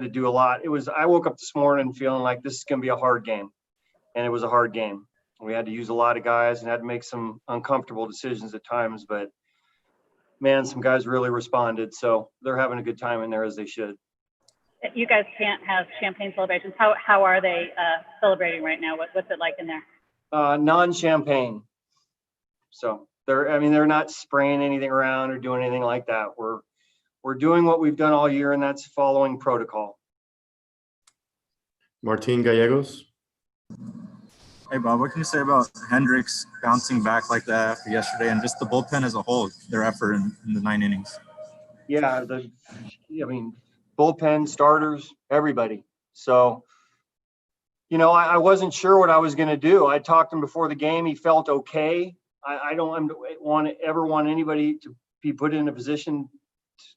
to do a lot. I woke up this morning feeling like this is going to be a hard game, and it was a hard game. We had to use a lot of guys and had to make some uncomfortable decisions at times, but man, some guys really responded. So they're having a good time in there, as they should. You guys can't have champagne celebrations. How are they celebrating right now? What's it like in there? Non-champagne. So they're not spraying anything around or doing anything like that. We're doing what we've done all year, and that's following protocol. Martin Gallegos. Hey, Bob, what can you say about Hendriks bouncing back like that after yesterday and just the bullpen as a whole, their effort in the 9 innings? Yeah, bullpen, starters, everybody. So, I wasn't sure what I was going to do. I talked to him before the game. He felt okay. I don't ever want anybody to be put in a position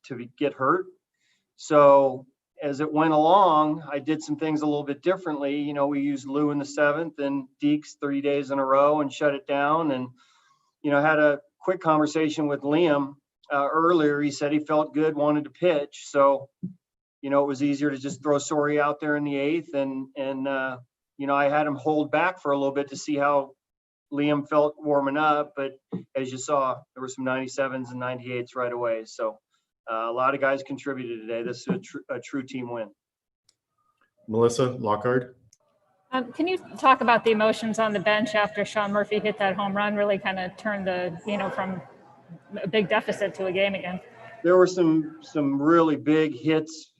to get hurt. So as it went along, I did some things a little bit differently. We used Lou in the 7th and Deeks 3 days in a row and shut it down. And, had a quick conversation with Liam earlier. He said he felt good, wanted to pitch. So, it was easier to just throw Sorry out there in the 8th. And I had him hold back for a little bit to see how Liam felt warming up. But as you saw, there were some 97s and 98s right away. So a lot of guys contributed today. This is a true team win. Melissa Lockhart. Can you talk about the emotions on the bench after Sean Murphy hit that home run? Really kind of turned from a big deficit to a game again. There were some really big hits,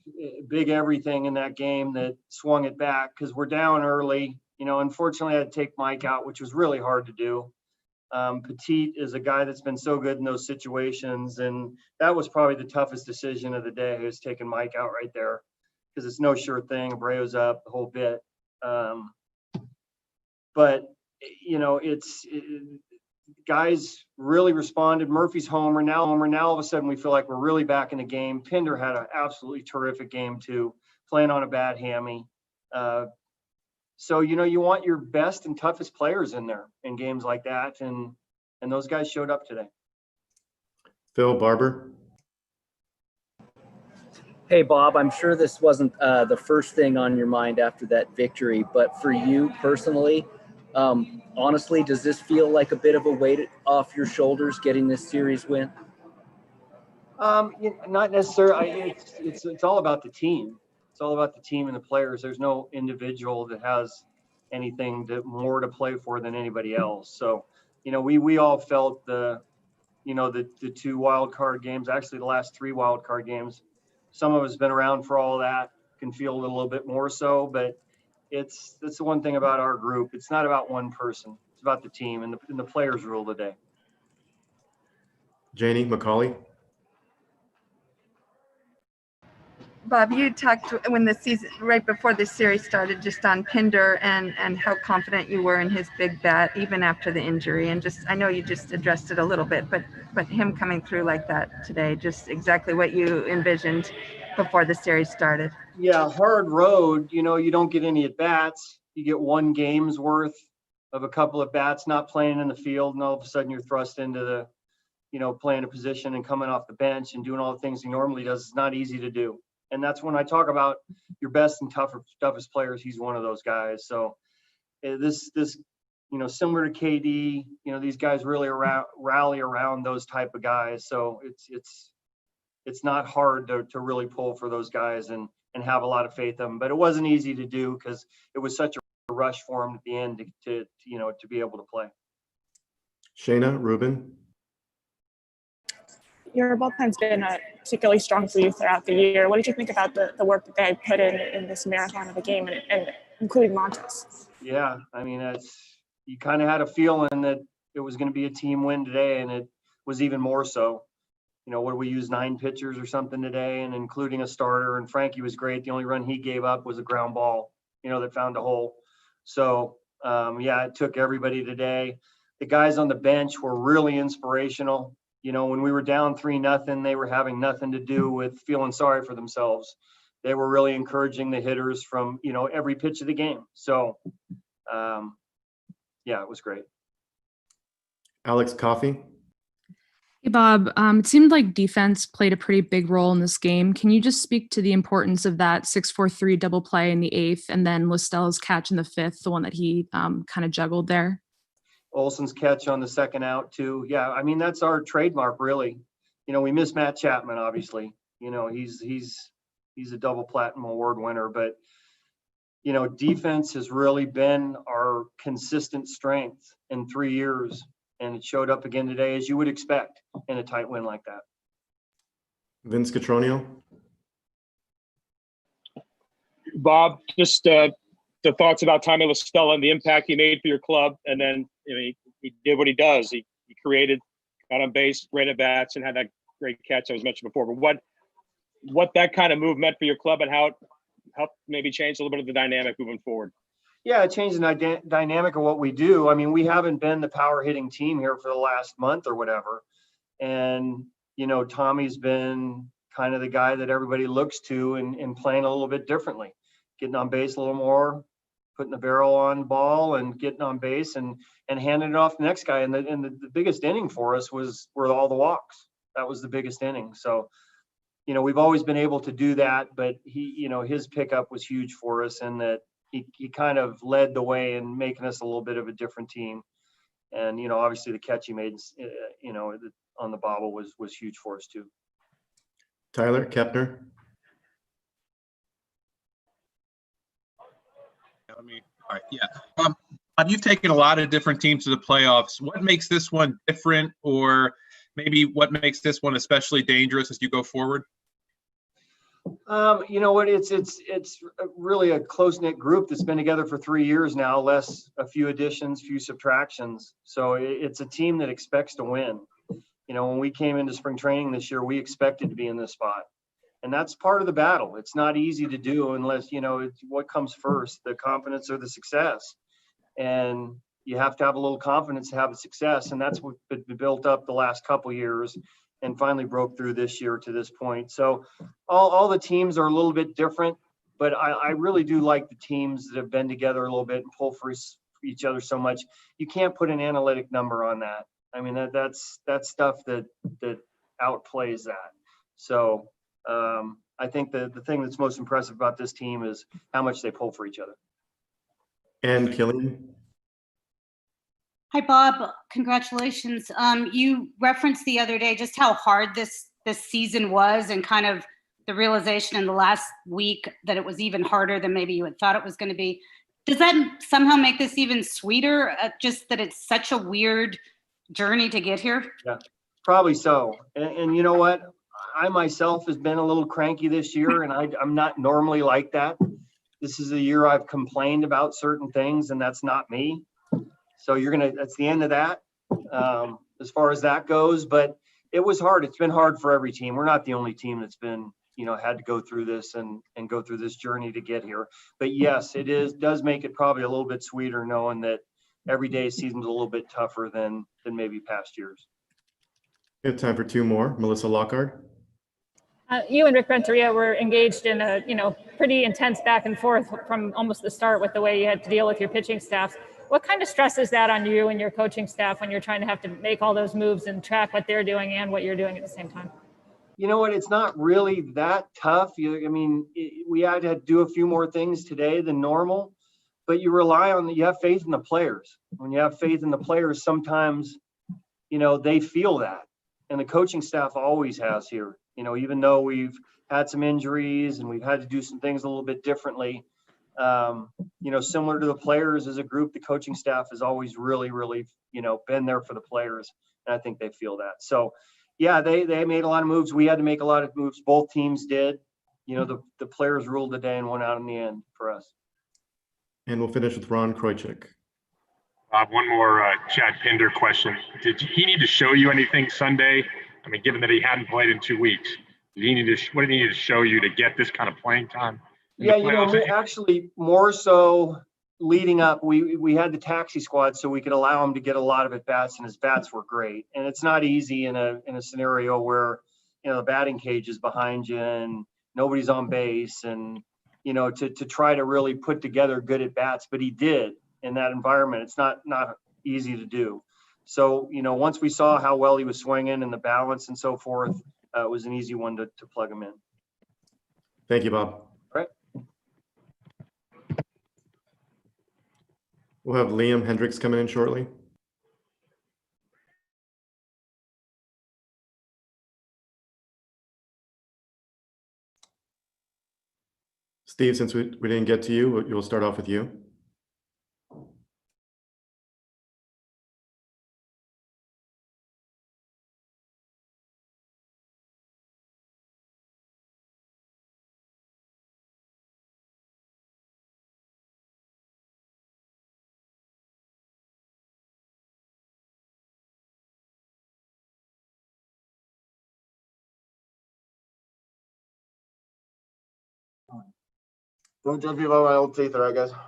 big everything in that game that swung it back because we're down early. Unfortunately, I had to take Mike out, which was really hard to do. Petit is a guy that's been so good in those situations, and that was probably the toughest decision of the day, was taking Mike out right there because it's no sure thing. Abreu's up the whole bit. But guys really responded. Murphy's homer. Now all of a sudden we feel like we're really back in the game. Pinder had an absolutely terrific game too, playing on a bad hammy. So, you want your best and toughest players in there in games like that. And those guys showed up today. Phil Barber. Hey, Bob, I'm sure this wasn't the first thing on your mind after that victory, but for you personally, honestly, does this feel like a bit of a weight off your shoulders getting this series win? Not necessarily. It's all about the team. It's all about the team and the players. There's no individual that has anything more to play for than anybody else. So, we all felt the 2 wild card games, actually the last 3 wild card games. Some of us have been around for all that, can feel it a little bit more so, but that's the one thing about our group. It's not about one person. It's about the team, and the players rule the day. Janie McCauley. Bob, you talked when the season, right before the series started, just on Pinder and how confident you were in his big bat, even after the injury. And I know you just addressed it a little bit, but him coming through like that today, just exactly what you envisioned before the series started. Yeah, hard road. You don't get any at bats. You get 1 game's worth of a couple of bats not playing in the field, and all of a sudden you're thrust into the, playing a position and coming off the bench and doing all the things he normally does. It's not easy to do. And that's when I talk about your best and toughest players. He's one of those guys. So this similar to KD, these guys really rally around those type of guys. So it's not hard to really pull for those guys and have a lot of faith in them. But it wasn't easy to do because it was such a rush for him at the end to be able to play. Shayna Rubin. Your bullpen's been particularly strong for you throughout the year. What did you think about the work that they put in this marathon of a game, and including Montes? Yeah, you kind of had a feeling that it was going to be a team win today, and it was even more so. What did we use, 9 pitchers or something today, and including a starter. And Frankie was great. The only run he gave up was a ground ball, that found a hole. So, it took everybody today. The guys on the bench were really inspirational. When we were down 3-0, they were having nothing to do with feeling sorry for themselves. They were really encouraging the hitters from, every pitch of the game. So, it was great. Alex Coffey. Hey, Bob. It seemed like defense played a pretty big role in this game. Can you just speak to the importance of that 6-4-3 double play in the eighth, and then Listell's catch in the fifth, the one that he kind of juggled there? Olson's catch on the second out too. Yeah, I mean, that's our trademark, really. We miss Matt Chapman, obviously. He's a double platinum award winner, but defense has really been our consistent strength in 3 years, and it showed up again today, as you would expect in a tight win like that. Vince Cotroneo. Bob, just the thoughts about Tommy La Stella and the impact he made for your club, and then he did what he does. He created, got on base, great at bats, and had that great catch I was mentioned before. But what that kind of move meant for your club, and how it helped maybe change a little bit of the dynamic moving forward? Yeah, it changed the dynamic of what we do. I mean, we haven't been the power hitting team here for the last month or whatever. And, Tommy's been kind of the guy that everybody looks to and playing a little bit differently, getting on base a little more, putting the barrel on ball and getting on base and handing it off to the next guy. And the biggest inning for us were all the walks. That was the biggest inning. So, we've always been able to do that, but his pickup was huge for us, and that he kind of led the way in making us a little bit of a different team. And, obviously the catch he made, on the bobble was huge for us too. Tyler Kepner. All right, yeah. Bob, you've taken a lot of different teams to the playoffs. What makes this one different, or maybe what makes this one especially dangerous as you go forward? You know what? It's really a close-knit group that's been together for 3 years now, less a few additions, few subtractions. So it's a team that expects to win. When we came into spring training this year, we expected to be in this spot. And that's part of the battle. It's not easy to do unless, it's what comes first, the confidence or the success. And you have to have a little confidence to have a success. And that's what been built up the last couple of years and finally broke through this year to this point. So all the teams are a little bit different, but I really do like the teams that have been together a little bit and pull for each other so much. You can't put an analytic number on that. I mean, that's stuff that outplays that. So I think the thing that's most impressive about this team is how much they pull for each other. And Killian. Hi, Bob. Congratulations. You referenced the other day just how hard this season was, and kind of the realization in the last week that it was even harder than maybe you had thought it was going to be. Does that somehow make this even sweeter? Just that it's such a weird journey to get here? Yeah, probably so. And you know what? I myself has been a little cranky this year, and I'm not normally like that. This is a year I've complained about certain things, and that's not me. So that's the end of that as far as that goes. But it was hard. It's been hard for every team. We're not the only team that's been, had to go through this and go through this journey to get here. But yes, does make it probably a little bit sweeter knowing that every day season's a little bit tougher than maybe past years. We have time for two more. Melissa Lockhart. You and Rick Renteria were engaged in a pretty intense back and forth from almost the start with the way you had to deal with your pitching staff. What kind of stress is that on you and your coaching staff when you're trying to have to make all those moves and track what they're doing and what you're doing at the same time? You know what? It's not really that tough. We had to do a few more things today than normal, but you have faith in the players. When you have faith in the players, sometimes, they feel that. And the coaching staff always has here. Even though we've had some injuries and we've had to do some things a little bit differently, similar to the players as a group, the coaching staff has always really, really, been there for the players. And I think they feel that. So, yeah, they made a lot of moves. We had to make a lot of moves. Both teams did. The players ruled the day and won out in the end for us. And we'll finish with Ron Kroichik. Bob, one more Chad Pinder question. Did he need to show you anything Sunday? I mean, given that he hadn't played in 2 weeks, what did he need to show you to get this kind of playing time? Yeah, actually more so leading up, we had the taxi squad so we could allow him to get a lot of at bats, and his bats were great. And it's not easy in a scenario where the batting cage is behind you and nobody's on base, and to try to really put together good at bats. But he did in that environment. It's not easy to do. So, once we saw how well he was swinging and the balance and so forth, it was an easy one to plug him in. Thank you, Bob. Right. We'll have Liam Hendriks coming in shortly. Steve, since we didn't get to you, we'll start off with you. Don't judge me by my old teeth, all right, guys? That's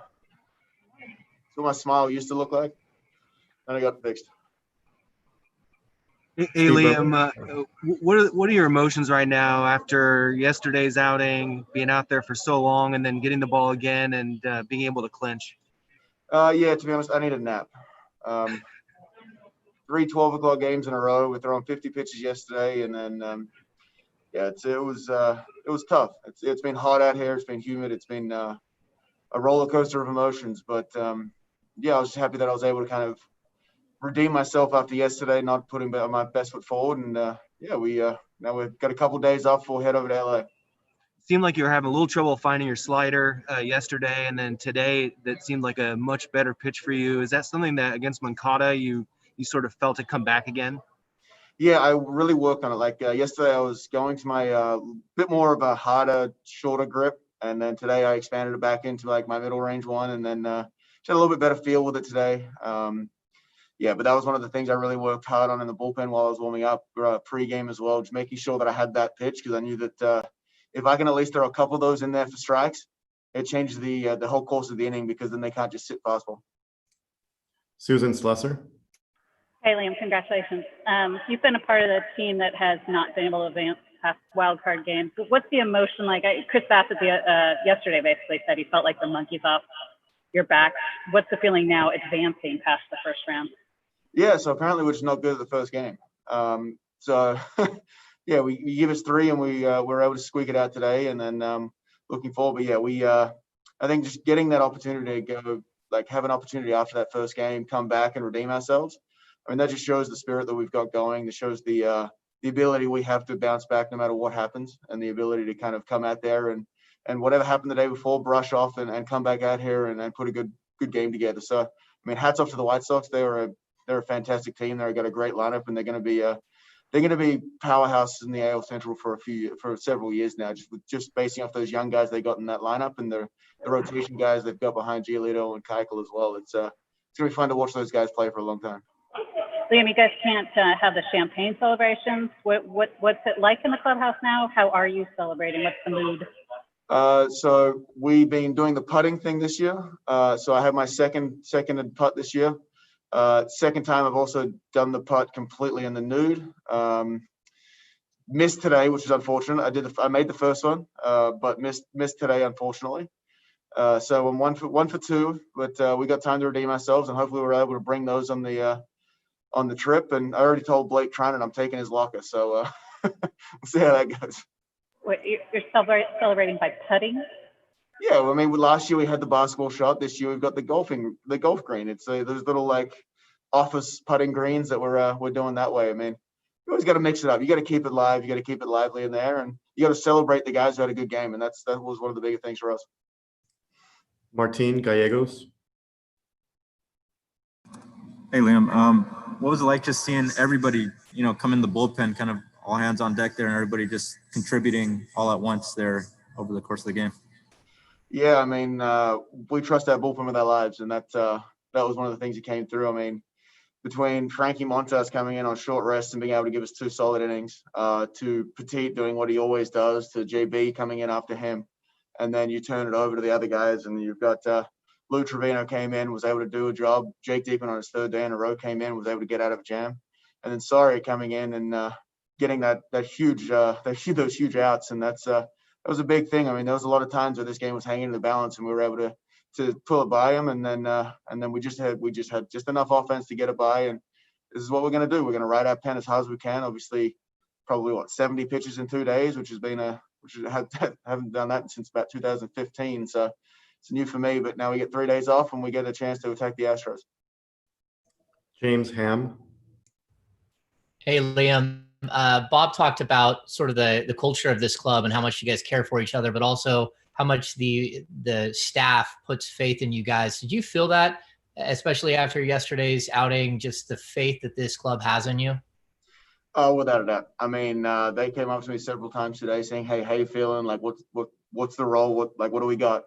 what my smile used to look like. Then I got fixed. Hey, Liam, what are your emotions right now after yesterday's outing, being out there for so long, and then getting the ball again and being able to clinch? Yeah, to be honest, I need a nap. 3 12 o'clock games in a row. We're throwing 50 pitches yesterday, and then yeah, it was tough. It's been hot out here. It's been humid. It's been a roller coaster of emotions. But yeah, I was just happy that I was able to kind of redeem myself after yesterday, not putting my best foot forward. And yeah, now we've got a couple of days off before we head over to LA. Seemed like you were having a little trouble finding your slider yesterday, and then today that seemed like a much better pitch for you. Is that something that against Moncada you sort of felt it come back again? Yeah, I really worked on it. Like yesterday, I was going to my bit more of a harder, shorter grip, and then today I expanded it back into like my middle range one, and then just had a little bit better feel with it today. Yeah, but that was one of the things I really worked hard on in the bullpen while I was warming up pre-game as well, just making sure that I had that pitch, because I knew that if I can at least throw a couple of those in there for strikes, it changes the whole course of the inning, because then they can't just sit fastball. Susan Slusser. Hey, Liam, congratulations. You've been a part of the team that has not been able to advance past wild card games. What's the emotion like? Chris Bassett yesterday basically said he felt like the monkey's off your back. What's the feeling now advancing past the first round? Yeah, so apparently we're just not good at the first game. So yeah, we give us 3 and we were able to squeak it out today, and then looking forward. But yeah, I think just getting that opportunity to go, like have an opportunity after that first game, come back and redeem ourselves. I mean, that just shows the spirit that we've got going. That shows the ability we have to bounce back no matter what happens, and the ability to kind of come out there and whatever happened the day before, brush off and come back out here and put a good game together. So, I mean, hats off to the White Sox. They're a fantastic team. They've got a great lineup, and they're going to be powerhouses in the AL Central for several years now. Just basing off those young guys they got in that lineup, and the rotation guys they've got behind Giolito and Keuchel as well. It's going to be fun to watch those guys play for a long time. Liam, you guys can't have the champagne celebrations. What's it like in the clubhouse now? How are you celebrating? What's the mood? So we've been doing the putting thing this year. So I have my second putt this year. Second time I've also done the putt completely in the nude. Missed today, which is unfortunate. I made the first one, but missed today, unfortunately. So I'm one for 2, but we got time to redeem ourselves, and hopefully we're able to bring those on the trip. And I already told Blake Trinan I'm taking his locker, so we'll see how that goes. Wait, you're celebrating by putting? Yeah, well, I mean, last year we had the basketball shot. This year we've got the golf green. It's those little like office putting greens that we're doing that way. I mean, you always got to mix it up. You got to keep it live. You got to keep it lively in there, and you got to celebrate the guys who had a good game. And that was one of the bigger things for us. Martin Gallegos. Hey, Liam. What was it like just seeing everybody, come in the bullpen, kind of all hands on deck there, and everybody just contributing all at once there over the course of the game? Yeah, I mean, we trust our bullpen with our lives, and that was one of the things that came through. I mean, between Frankie Montas coming in on short rest and being able to give us 2 solid innings, to Petit doing what he always does, to JB coming in after him, and then you turn it over to the other guys, and you've got Lou Trevino came in, was able to do a job. Jake Deepman on his 3rd day in a row came in, was able to get out of a jam, and then Sari coming in and getting those huge outs, and that was a big thing. I mean, there was a lot of times where this game was hanging in the balance, and we were able to pull it by them, and then we just had enough offense to get it by, and this is what we're going to do. We're going to ride our pen as hard as we can. Obviously, probably 70 pitches in 2 days, which haven't done that since about 2015. So it's new for me, but now we get 3 days off and we get a chance to attack the Astros. James Ham. Hey, Liam. Bob talked about sort of the culture of this club and how much you guys care for each other, but also how much the staff puts faith in you guys. Did you feel that, especially after yesterday's outing, just the faith that this club has in you? Oh, without a doubt. I mean, they came up to me several times today saying, "Hey, how you feeling? Like, what's the role? What do we got?"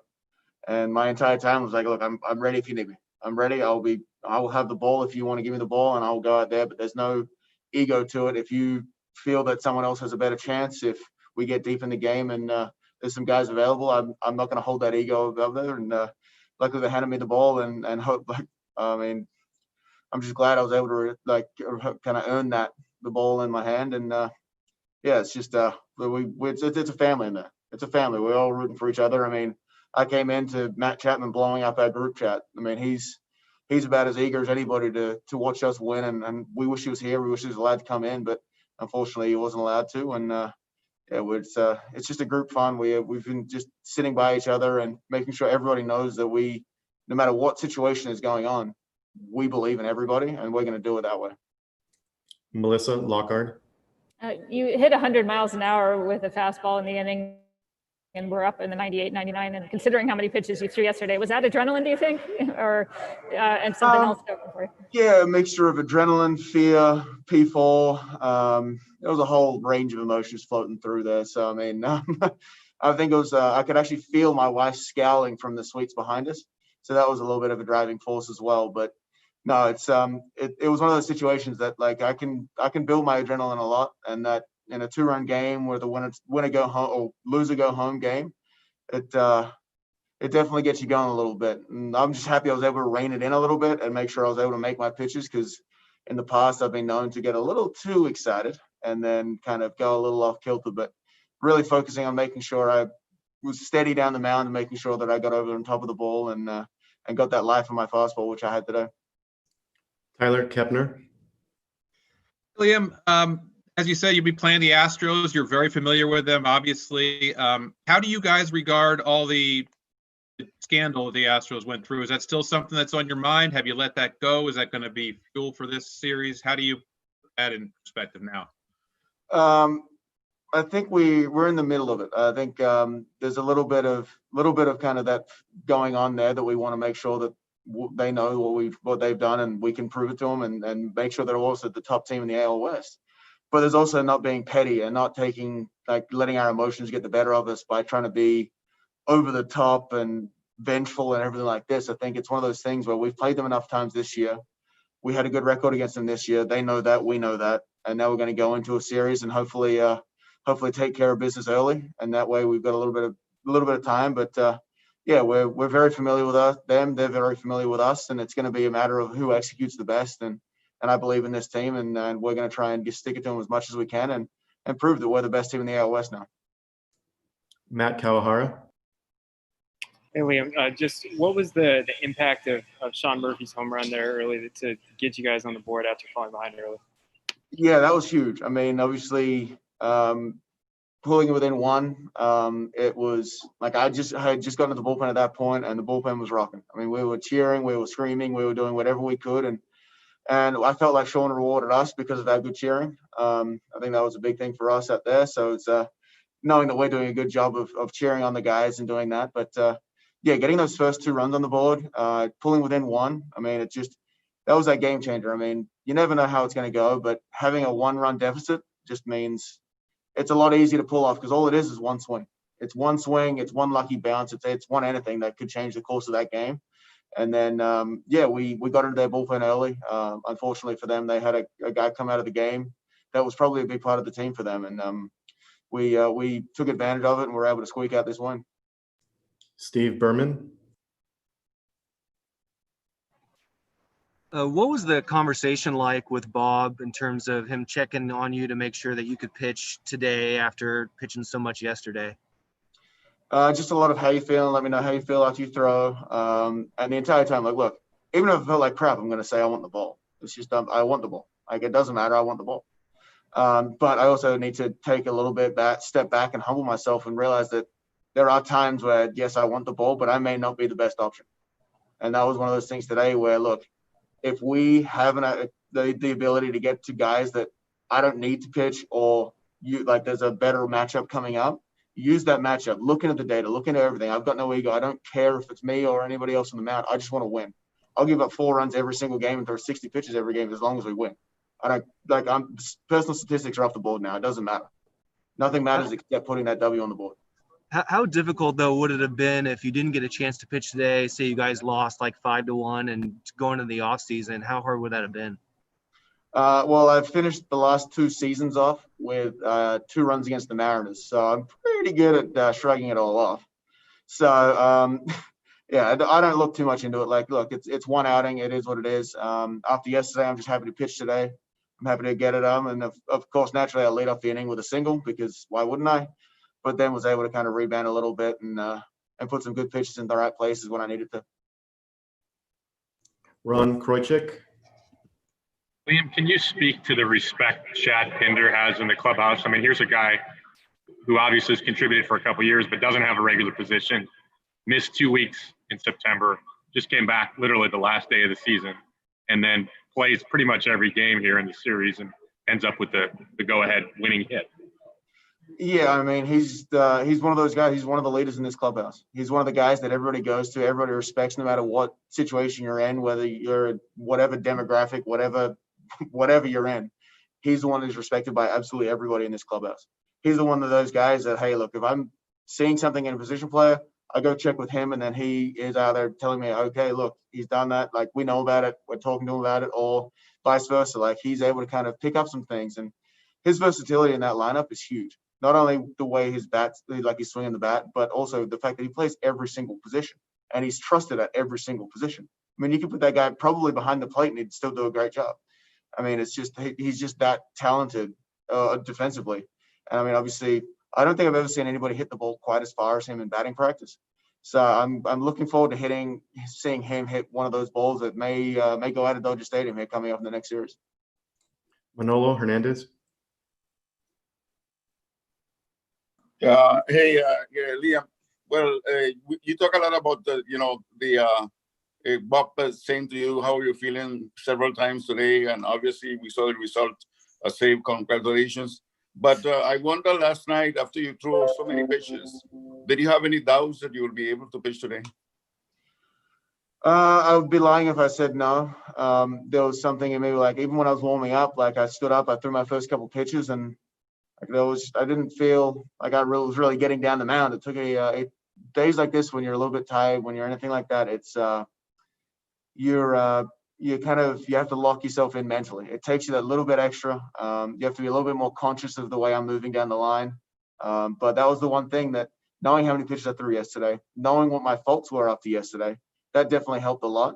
And my entire time was like, "Look, I'm ready if you need me. I'm ready. I will have the ball if you want to give me the ball, and I'll go out there. But there's no ego to it. If you feel that someone else has a better chance, if we get deep in the game and there's some guys available, I'm not going to hold that ego above there." And luckily, they handed me the ball and hope. I mean, I'm just glad I was able to kind of earn the ball in my hand. And it's just it's a family in there. It's a family. We're all rooting for each other. I mean, I came into Matt Chapman blowing up our group chat. I mean, he's about as eager as anybody to watch us win. And we wish he was here. We wish he was allowed to come in, but unfortunately he wasn't allowed to. And it's just a group fun. We've been just sitting by each other and making sure everybody knows that no matter what situation is going on, we believe in everybody and we're going to do it that way. Melissa Lockhart. You hit 100 miles an hour with a fastball in the inning, and we're up in the 98, 99. And considering how many pitches you threw yesterday, was that adrenaline, do you think? Or and something else going for you? Yeah, a mixture of adrenaline, fear, P4. There was a whole range of emotions floating through there. So, I mean, I think it was, I could actually feel my wife scowling from the suites behind us. So that was a little bit of a driving force as well. But no, it was one of those situations that like I can build my adrenaline a lot, and that in a 2-run game where the winner go home or loser go home game, it definitely gets you going a little bit. And I'm just happy I was able to rein it in a little bit and make sure I was able to make my pitches, because in the past I've been known to get a little too excited and then kind of go a little off kilter. But really focusing on making sure I was steady down the mound and making sure that I got over on top of the ball and got that life on my fastball, which I had today. Tyler Kepner. Liam, as you said, you'll be playing the Astros. You're very familiar with them, obviously. How do you guys regard all the scandal the Astros went through? Is that still something that's on your mind? Have you let that go? Is that going to be fuel for this series? How do you put that in perspective now? I think we're in the middle of it. I think there's a little bit of kind of that going on there that we want to make sure that they know what they've done and we can prove it to them and make sure they're also the top team in the AL West. But there's also not being petty and not letting our emotions get the better of us by trying to be over the top and vengeful and everything like this. I think it's one of those things where we've played them enough times this year. We had a good record against them this year. They know that, we know that, and now we're going to go into a series and hopefully take care of business early, and that way we've got a little bit of time. But we're very familiar with them. They're very familiar with us, and it's going to be a matter of who executes the best. And I believe in this team, and we're going to try and just stick it to them as much as we can and prove that we're the best team in the AL West now. Matt Kawahara. Hey, Liam, just what was the impact of Sean Murphy's home run there early to get you guys on the board after falling behind early? Yeah, that was huge. I mean, obviously, pulling it within one, it was like I had just gotten to the bullpen at that point, and the bullpen was rocking. I mean, we were cheering, we were screaming, we were doing whatever we could, and I felt like Sean rewarded us because of that good cheering. I think that was a big thing for us out there. So it's knowing that we're doing a good job of cheering on the guys and doing that. But getting those first 2 runs on the board, pulling within one, I mean, that was that game changer. I mean, you never know how it's going to go, but having a 1-run deficit just means it's a lot easier to pull off, because all it is one swing. It's one swing, it's one lucky bounce, it's one anything that could change the course of that game. And then, we got into their bullpen early. Unfortunately for them, they had a guy come out of the game that was probably a big part of the team for them. And we took advantage of it and were able to squeak out this win. Steve Berman. What was the conversation like with Bob in terms of him checking on you to make sure that you could pitch today after pitching so much yesterday? Just a lot of how you feeling. Let me know how you feel after you throw. And the entire time, like, look, even if I felt like crap, I'm going to say I want the ball. It's just I want the ball. Like, it doesn't matter. I want the ball. But I also need to take a little bit back, step back and humble myself and realize that there are times where, yes, I want the ball, but I may not be the best option. And that was one of those things today where, look, if we have the ability to get to guys that I don't need to pitch, or there's a better matchup coming up, use that matchup, looking at the data, looking at everything. I've got no ego. I don't care if it's me or anybody else on the mound. I just want to win. I'll give up 4 runs every single game and throw 60 pitches every game as long as we win. Personal statistics are off the board now. It doesn't matter. Nothing matters except putting that W on the board. How difficult, though, would it have been if you didn't get a chance to pitch today? Say you guys lost like 5-1 and going into the off season, how hard would that have been? Well, I've finished the last 2 seasons off with 2 runs against the Mariners, so I'm pretty good at shrugging it all off. So, yeah, I don't look too much into it. Like, look, it's one outing. It is what it is. After yesterday, I'm just happy to pitch today. I'm happy to get it. And of course, naturally, I'll lead off the inning with a single because why wouldn't I? But then was able to kind of rebound a little bit and put some good pitches in the right places when I needed to. Ron Kroichik. Liam, can you speak to the respect Chad Pinder has in the clubhouse? I mean, here's a guy who obviously has contributed for a couple of years, but doesn't have a regular position. Missed 2 weeks in September, just came back literally the last day of the season, and then plays pretty much every game here in the series and ends up with the go-ahead winning hit. Yeah, I mean, he's one of those guys. He's one of the leaders in this clubhouse. He's one of the guys that everybody goes to, everybody respects, no matter what situation you're in, whether you're whatever demographic, whatever you're in. He's the one who's respected by absolutely everybody in this clubhouse. He's the one of those guys that, hey, look, if I'm seeing something in a position player, I go check with him, and then he is out there telling me, okay, look, he's done that. Like, we know about it. We're talking to him about it, or vice versa. Like, he's able to kind of pick up some things, and his versatility in that lineup is huge. Not only the way his bats, like he's swinging the bat, but also the fact that he plays every single position, and he's trusted at every single position. I mean, you can put that guy probably behind the plate and he'd still do a great job. I mean, it's just, he's just that talented defensively. And I mean, obviously, I don't think I've ever seen anybody hit the ball quite as far as him in batting practice. So I'm looking forward to seeing him hit one of those balls that may go out of Dodger Stadium here coming up in the next series. Manolo Hernandez. Hey, Liam. Well, you talk a lot about Bob saying to you how you're feeling several times today, and obviously we saw the result. A save, congratulations. But I wonder last night after you threw so many pitches, did you have any doubts that you will be able to pitch today? I would be lying if I said no. There was something in me, like even when I was warming up, like I stood up, I threw my first couple pitches, and I didn't feel like I was really getting down the mound. It took days like this when you're a little bit tired, when you're anything like that, it's you have to lock yourself in mentally. It takes you that little bit extra. You have to be a little bit more conscious of the way I'm moving down the line. But that was the one thing that, knowing how many pitches I threw yesterday, knowing what my faults were after yesterday, that definitely helped a lot.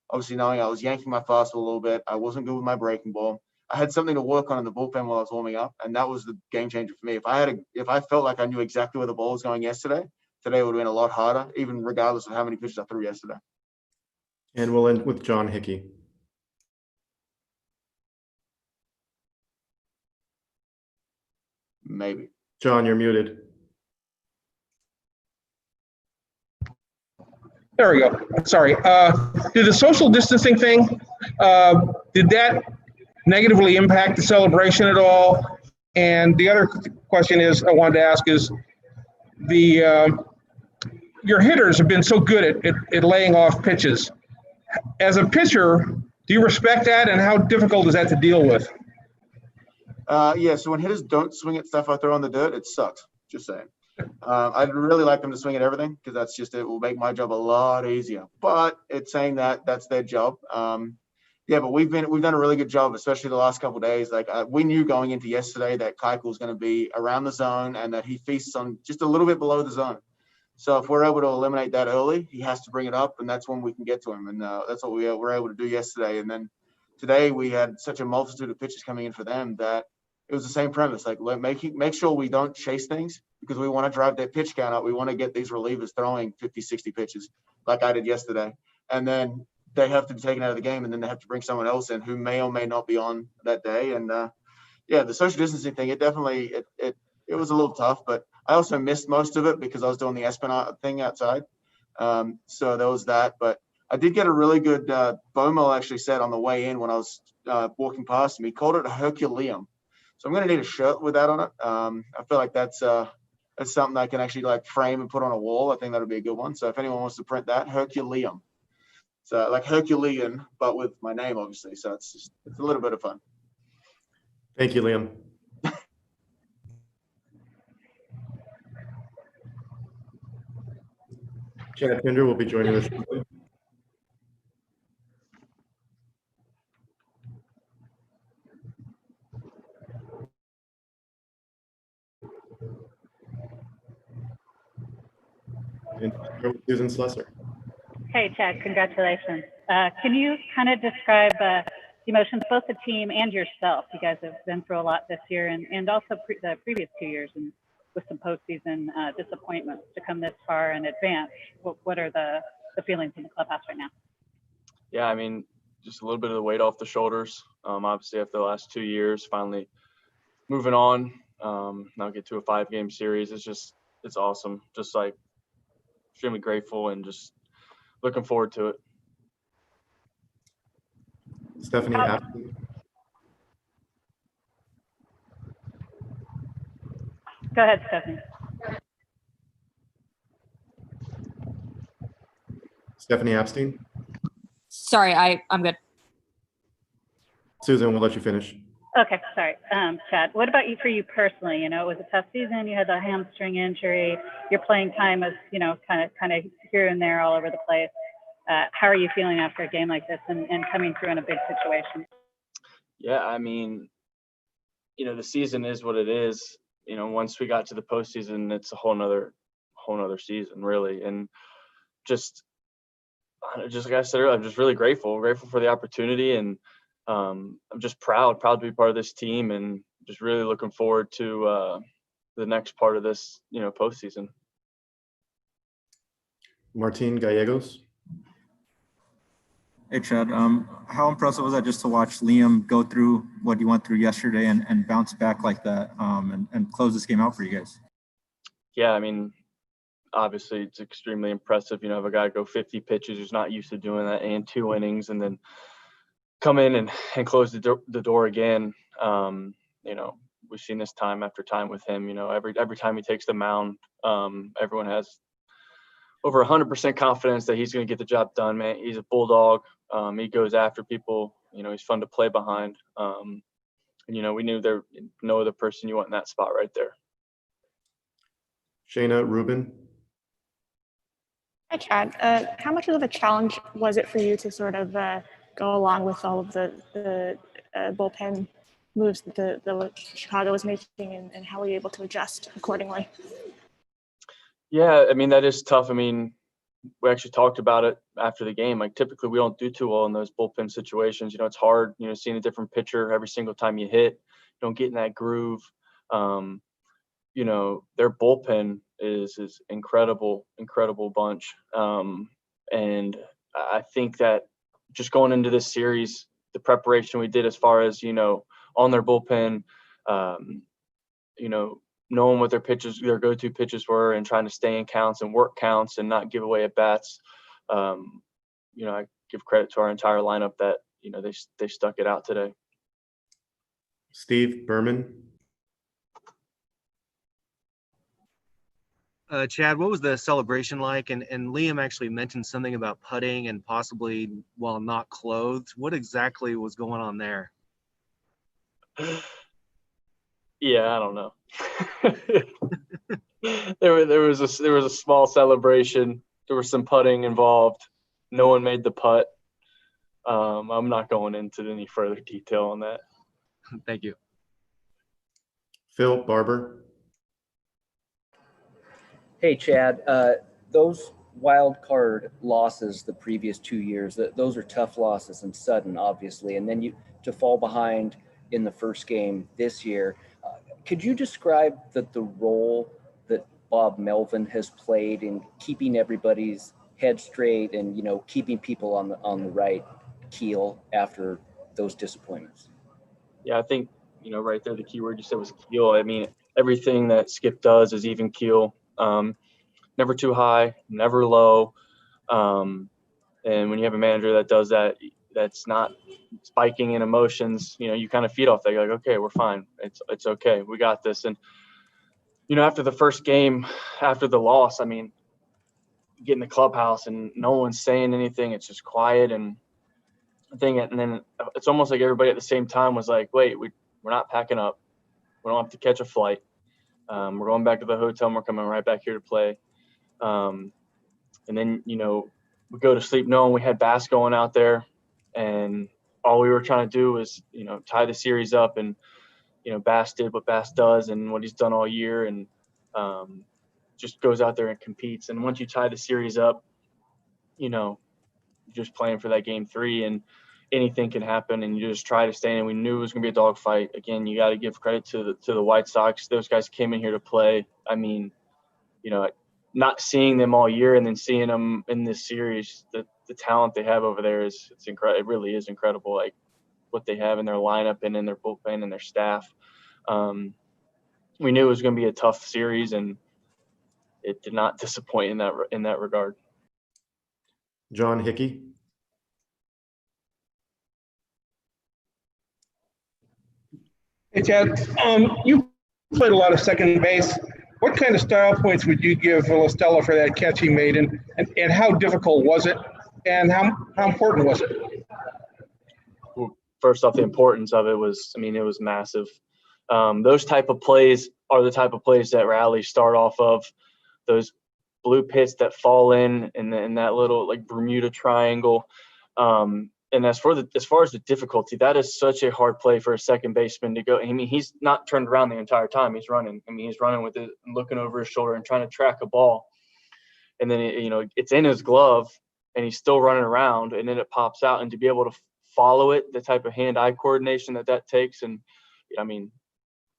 Obviously, knowing I was yanking my fastball a little bit, I wasn't good with my breaking ball. I had something to work on in the bullpen while I was warming up, and that was the game changer for me. If I felt like I knew exactly where the ball was going yesterday, today would have been a lot harder, even regardless of how many pitches I threw yesterday. And we'll end with John Hickey. Maybe. John, you're muted. There we go. Sorry. Did the social distancing thing, did that negatively impact the celebration at all? And the other question I wanted to ask is, your hitters have been so good at laying off pitches. As a pitcher, do you respect that, and how difficult is that to deal with? Yeah, so when hitters don't swing at stuff I throw on the dirt, it sucks. Just saying. I'd really like them to swing at everything, because it will make my job a lot easier. But it's saying that that's their job. Yeah, but we've done a really good job, especially the last couple of days. Like we knew going into yesterday that Keuchel was going to be around the zone and that he feasts on just a little bit below the zone. So if we're able to eliminate that early, he has to bring it up, and that's when we can get to him. And that's what we were able to do yesterday. And then today we had such a multitude of pitches coming in for them that it was the same premise. Like make sure we don't chase things, because we want to drive that pitch count up. We want to get these relievers throwing 50, 60 pitches like I did yesterday. And then they have to be taken out of the game, and then they have to bring someone else in who may or may not be on that day. And yeah, the social distancing thing, it was a little tough, but I also missed most of it because I was doing the Esplanade thing outside. So there was that, but I did get a really good, Bomo actually said on the way in when I was walking past him, he called it a Herculeum. So I'm going to need a shirt with that on it. I feel like that's something I can actually like frame and put on a wall. I think that'll be a good one. So if anyone wants to print that, Herculeum. So like Herculean, but with my name, obviously. So it's a little bit of fun. Thank you, Liam. Chad Pinder will be joining us shortly. And Susan Slesser. Hey, Chad, congratulations. Can you kind of describe the emotions, both the team and yourself? You guys have been through a lot this year and also the previous 2 years and with some postseason disappointments to come this far and advance. What are the feelings in the clubhouse right now? Yeah, I mean, just a little bit of the weight off the shoulders. Obviously, after the last 2 years, finally moving on. Now get to a 5-game series. It's awesome. Just like extremely grateful and just looking forward to it. Stephanie Apton. Go ahead, Stephanie. Stephanie Apstein. Sorry, I'm good. Susan, we'll let you finish. Okay, sorry. Chad, what about you for you personally? You know, it was a tough season. You had the hamstring injury. Your playing time was, you know, kind of here and there all over the place. How are you feeling after a game like this and coming through in a big situation? Yeah, I mean, you know, the season is what it is. You know, once we got to the postseason, it's a whole nother season, really. And just like I said earlier, I'm just really grateful for the opportunity, and I'm just proud to be part of this team, and just really looking forward to the next part of this, you know, postseason. Martin Gallegos. Hey, Chad. How impressive was that just to watch Liam go through what he went through yesterday and bounce back like that and close this game out for you guys? Yeah, I mean, obviously it's extremely impressive. You know, have a guy go 50 pitches who's not used to doing that and 2 innings, and then come in and close the door again. You know, we've seen this time after time with him. You know, every time he takes the mound, everyone has over 100% confidence that he's going to get the job done, man. He's a bulldog. He goes after people. You know, he's fun to play behind. And, you know, we knew there no other person you want in that spot right there. Shayna Rubin. Hi, Chad. How much of a challenge was it for you to sort of go along with all of the bullpen moves that the Chicago was making, and how were you able to adjust accordingly? Yeah, I mean, that is tough. I mean, we actually talked about it after the game. Like, typically we don't do too well in those bullpen situations. You know, it's hard, you know, seeing a different pitcher every single time you hit. You don't get in that groove. You know, their bullpen is incredible bunch. And I think that just going into this series, the preparation we did as far as, you know, on their bullpen, you know, knowing what their go-to pitches were, and trying to stay in counts and work counts and not give away at bats. You know, I give credit to our entire lineup that, you know, they stuck it out today. Steve Berman. Chad, what was the celebration like? And Liam actually mentioned something about putting and possibly while not clothed. What exactly was going on there? Yeah, I don't know. There was a small celebration. There was some putting involved. No one made the putt. I'm not going into any further detail on that. Thank you. Phil Barber. Hey, Chad, those wild card losses the previous 2 years, those are tough losses and sudden, obviously. And then to fall behind in the first game this year. Could you describe the role that Bob Melvin has played in keeping everybody's head straight and, keeping people on the right keel after those disappointments? Yeah, I think, right there, the key word you said was keel. I mean, everything that Skip does is even keel. Never too high, never low. And when you have a manager that does that, that's not spiking in emotions, you kind of feed off that. You're like, okay, we're fine. It's okay. We got this. And, after the first game, after the loss, I mean, get in the clubhouse and no one's saying anything. It's just quiet and then it's almost like everybody at the same time was like, wait, we're not packing up. We don't have to catch a flight. We're going back to the hotel and we're coming right back here to play. And then, we go to sleep knowing we had Bass going out there, and all we were trying to do was, tie the series up. And, Bass did what Bass does and what he's done all year, and just goes out there and competes. And once you tie the series up, you're just playing for that game 3, and anything can happen, and you just try to stay in. We knew it was going to be a dogfight. Again, you got to give credit to the White Sox. Those guys came in here to play. I mean, not seeing them all year and then seeing them in this series, the talent they have over there it's incredible. It really is incredible, like what they have in their lineup and in their bullpen and their staff. We knew it was going to be a tough series, and it did not disappoint in that regard. John Hickey. Hey, Chad, you played a lot of second base. What kind of style points would you give Listella for that catch he made, and how difficult was it, and how important was it? Well, first off, the importance of it was, it was massive. Those type of plays are the type of plays that rallies start off of. Those blue pits that fall in that little like Bermuda triangle. And as far as the difficulty, that is such a hard play for a second baseman to go. I mean, he's not turned around the entire time. He's running. He's running with it, looking over his shoulder and trying to track a ball. And then, it's in his glove and he's still running around, and then it pops out. And to be able to follow it, the type of hand-eye coordination that takes. And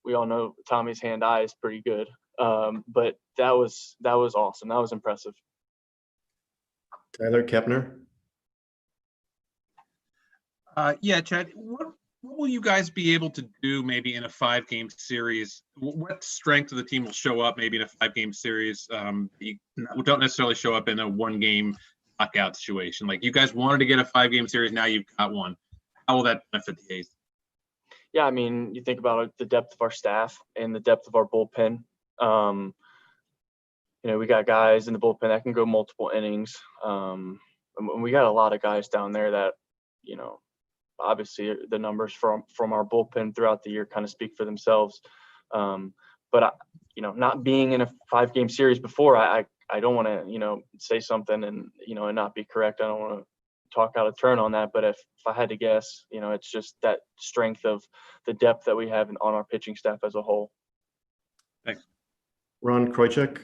we all know Tommy's hand-eye is pretty good. But that was awesome. That was impressive. Tyler Kepner. Yeah, Chad, what will you guys be able to do maybe in a 5-game series? What strength of the team will show up maybe in a 5-game series? You don't necessarily show up in a 1-game knockout situation. Like, you guys wanted to get a 5-game series, now you've got one. How will that benefit the A's? Yeah, you think about the depth of our staff and the depth of our bullpen. We got guys in the bullpen that can go multiple innings. And we got a lot of guys down there that, obviously the numbers from our bullpen throughout the year kind of speak for themselves. But not being in a 5-game series before, I don't want to, say something and, and not be correct. I don't want to talk out of turn on that. But if I had to guess, it's just that strength of the depth that we have on our pitching staff as a whole. Thanks. Ron Kroichek.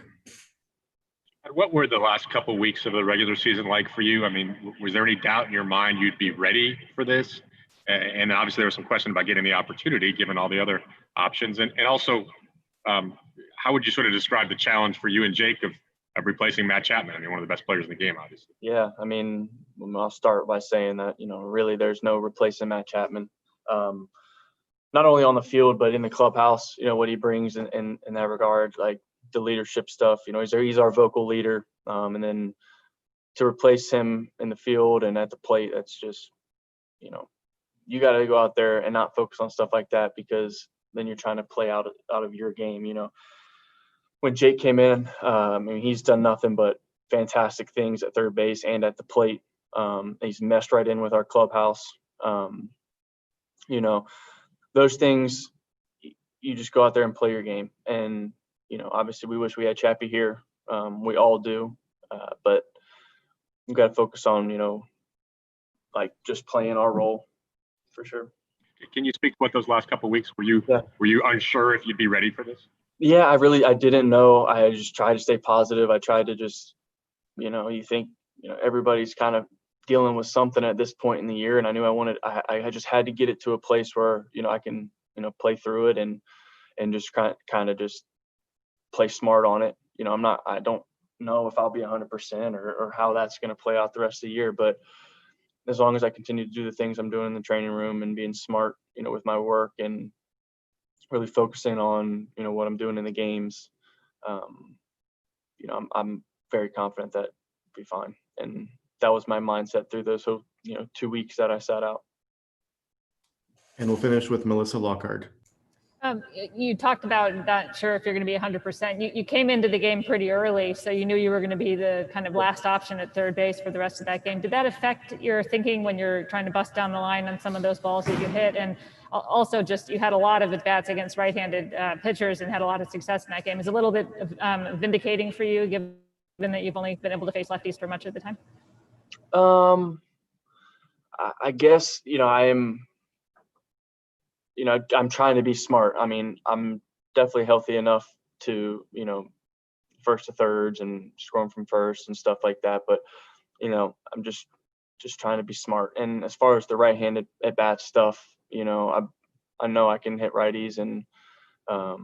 What were the last couple of weeks of the regular season like for you? Was there any doubt in your mind you'd be ready for this? And obviously there was some question about getting the opportunity given all the other options. And also, how would you sort of describe the challenge for you and Jake of replacing Matt Chapman? One of the best players in the game, obviously. Yeah, I'll start by saying that, really there's no replacing Matt Chapman. Not only on the field, but in the clubhouse, what he brings in that regard, like the leadership stuff, he's our vocal leader. And then to replace him in the field and at the plate, that's just, you got to go out there and not focus on stuff like that, because then you're trying to play out of your game. When Jake came in, he's done nothing but fantastic things at third base and at the plate. He's meshed right in with our clubhouse. Those things, you just go out there and play your game. And, obviously we wish we had Chappie here. We all do. But we've got to focus on, just playing our role for sure. Can you speak to what those last couple of weeks were you unsure if you'd be ready for this? Yeah, I didn't know. I just tried to stay positive. I tried to just, you think, everybody's kind of dealing with something at this point in the year. And I knew I just had to get it to a place where, I can, play through it and just kind of just play smart on it. I'm not know if I'll be 100% or how that's going to play out the rest of the year. But as long as I continue to do the things I'm doing in the training room and being smart, with my work and really focusing on, what I'm doing in the games, I'm very confident that it'll be fine. And that was my mindset through those, 2 weeks that I sat out. And we'll finish with Melissa Lockhart. You talked about not sure if you're going to be 100%. You came into the game pretty early, so you knew you were going to be the kind of last option at third base for the rest of that game. Did that affect your thinking when you're trying to bust down the line on some of those balls that you hit? And also just you had a lot of at-bats against right-handed pitchers and had a lot of success in that game. Is it a little bit vindicating for you, given that you've only been able to face lefties for much of the time? I guess, I'm trying to be smart. I mean, I'm definitely healthy enough to, first to thirds and scoring from first and stuff like that. But, I'm just trying to be smart. And as far as the right-handed at-bat stuff, I know I can hit righties. And I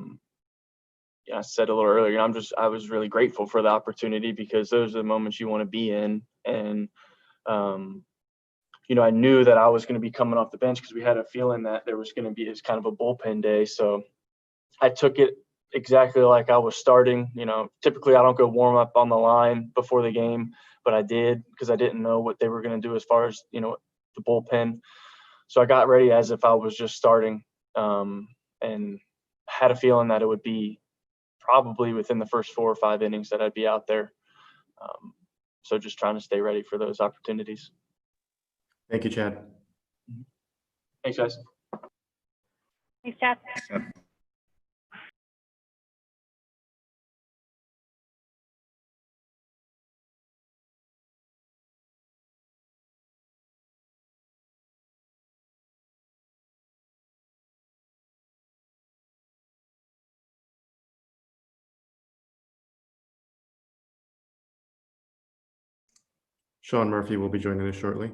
said a little earlier, I was really grateful for the opportunity because those are the moments you want to be in. And, I knew that I was going to be coming off the bench because we had a feeling that there was going to be this kind of a bullpen day. So I took it exactly like I was starting. Typically I don't go warm up on the line before the game, but I did because I didn't know what they were going to do as far as, the bullpen. So I got ready as if I was just starting, and had a feeling that it would be probably within the first 4 or 5 innings that I'd be out there. So just trying to stay ready for those opportunities. Thank you, Chad. Thanks, guys. Thanks, Chad. Sean Murphy will be joining us shortly.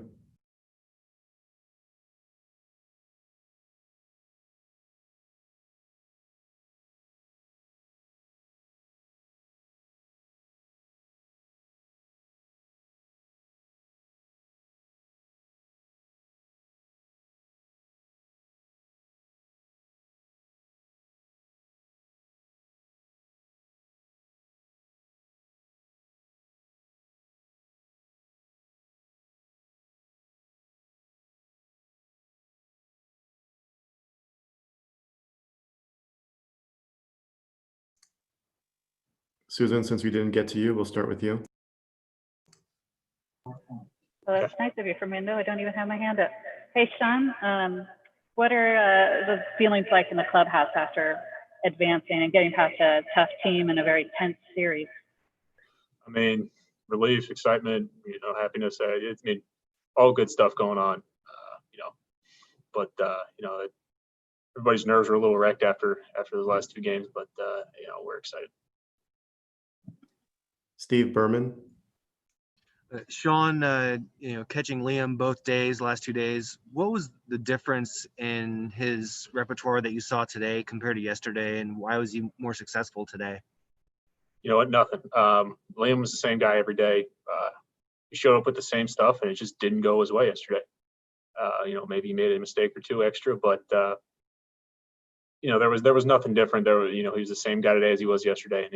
Susan, since we didn't get to you, we'll start with you. Well, that's nice of you, Fernando. I don't even have my hand up. Hey, Sean, what are the feelings like in the clubhouse after advancing and getting past a tough team in a very tense series? I mean, relief, excitement, happiness. All good stuff going on, but everybody's nerves were a little wrecked after those last 2 games, but we're excited. Steve Berman. Sean, catching Liam both days, last 2 days, what was the difference in his repertoire that you saw today compared to yesterday, and why was he more successful today? You know what? Nothing. Liam was the same guy every day. He showed up with the same stuff, and it just didn't go his way yesterday. Maybe he made a mistake or 2 extra, but there was nothing different. He was the same guy today as he was yesterday, and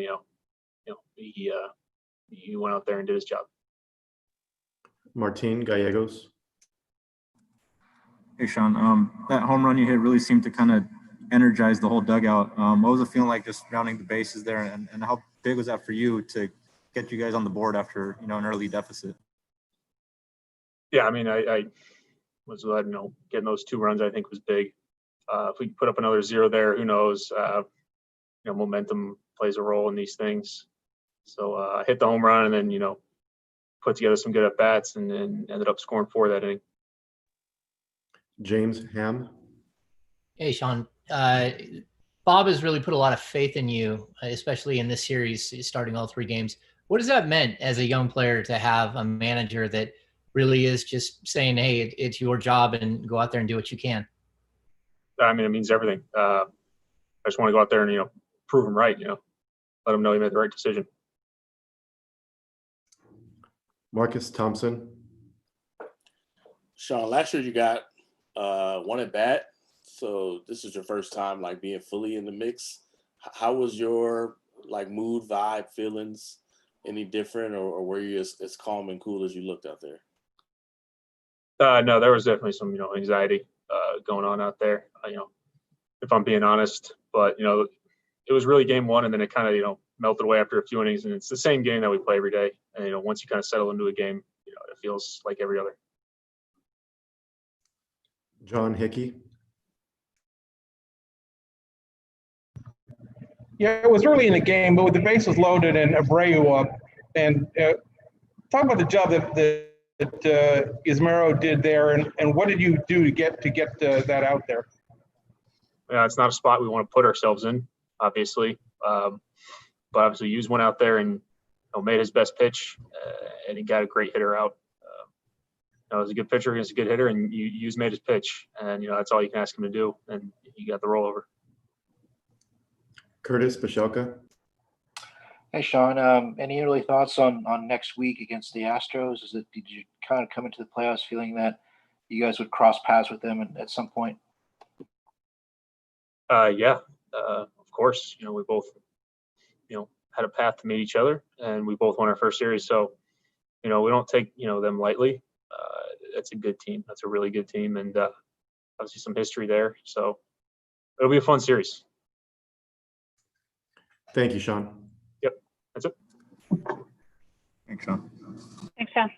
he went out there and did his job. Martin Gallegos. Hey, Sean, that home run you hit really seemed to kind of energize the whole dugout. What was it feeling like just rounding the bases there, and how big was that for you to get you guys on the board after, an early deficit? Yeah, I mean, I was getting those 2 runs I think was big. If we put up another 0 there, who knows? Momentum plays a role in these things. So I hit the home run and then, put together some good at-bats and then ended up scoring 4 that inning. James Ham. Hey, Sean. Bob has really put a lot of faith in you, especially in this series, starting all 3 games. What has that meant as a young player to have a manager that really is just saying, hey, it's your job and go out there and do what you can? I mean, it means everything. I just want to go out there and, prove him right, let him know he made the right decision. Marcus Thompson. Sean, last year you got one at bat, so this is your first time like being fully in the mix. How was your like mood, vibe, feelings? Any different, or were you as calm and cool as you looked out there? No, there was definitely some anxiety going on out there. If I'm being honest, but it was really game one, and then it kind of melted away after a few innings, and it's the same game that we play every day. And once you kind of settle into a game, it feels like every other. John Hickey. Yeah, it was early in the game, but with the bases loaded and Abreu up, and talk about the job that Ismero did there, and what did you do to get that out there? Yeah, it's not a spot we want to put ourselves in, obviously, but obviously Hughes went out there and made his best pitch, and he got a great hitter out. It was a good pitcher against a good hitter, and Hughes made his pitch, and that's all you can ask him to do, and he got the rollover. Curtis Pashelka. Hey, Sean. Any early thoughts on next week against the Astros? Did you kind of come into the playoffs feeling that you guys would cross paths with them at some point? Yeah, of course. We both, had a path to meet each other, and we both won our first series. So, we don't take, them lightly. That's a good team. That's a really good team, and obviously some history there. So it'll be a fun series. Thank you, Sean. Yep, that's it. Thanks, Sean. Thanks, Sean.